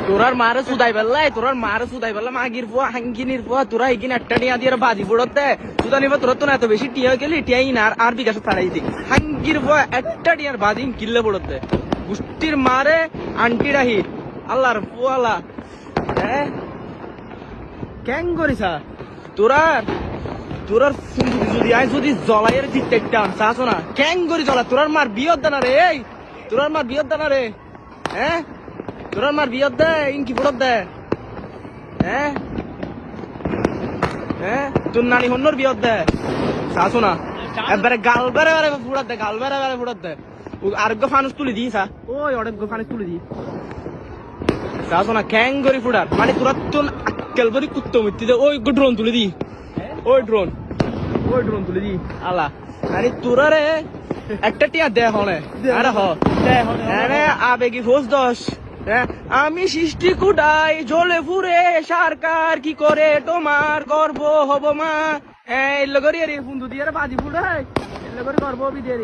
তোরার মারে সুদাই বেল্লাই তোরার মারে সুদাই বেল্লা মাগির পোয়া হাঙ্গিনির পোয়া তোরা এগিন একটা টিয়া দিয়ে বাজি পড়তে সুদা নিবা তোরা তো না এত বেশি টিয়া গেলি টিয়াই না আর বিকাশ ছাড়াই দি হাঙ্গির পোয়া একটা টিয়ার বাজি কিল্লে পড়তে গুষ্টির মারে আন্টি রাহি আল্লাহর পোয়ালা হ্যাঁ কেন করিসা তোরার তোরার যদি আই যদি জলাইয়ের জিততে টান চাস না কেন করি জলা তোরার মার বিয়ত দানা রে এই তোরার মার বিয়ত দানা রে হ্যাঁ তোরার মার বিয়ত দে ইনকি ফুটত দে হ্যাঁ হ্যাঁ তোর নানি হন্নর বিয়ত দে চাস না একবারে গাল বেড়ে বেড়ে ফুটত দে গাল বেড়ে বেড়ে ফুটত দে আরেকগো ফানুস তুলি দি সা ওই অনেকগো ফানুস তুলি দি চাস না ক্যাং করি ফুটার মানে তোরা তো আক্কেল করি কুত্তো মিত্তি দে ওই ড্রোন তুলে দি ওই ড্রোন তুলে দি আলা আরে তোরা রে একটা টিয়া দে হনে আরে হ আরে আবেগি ফোস দশ আমি সৃষ্টি কুডাই জ্বলে ফুরে সরকার কি করে তোমার গর্ব হব মা এই লগরি আরে বন্ধু দিয়ে বাজি ফুটাই এলে করে গর্ব বি দিয়ে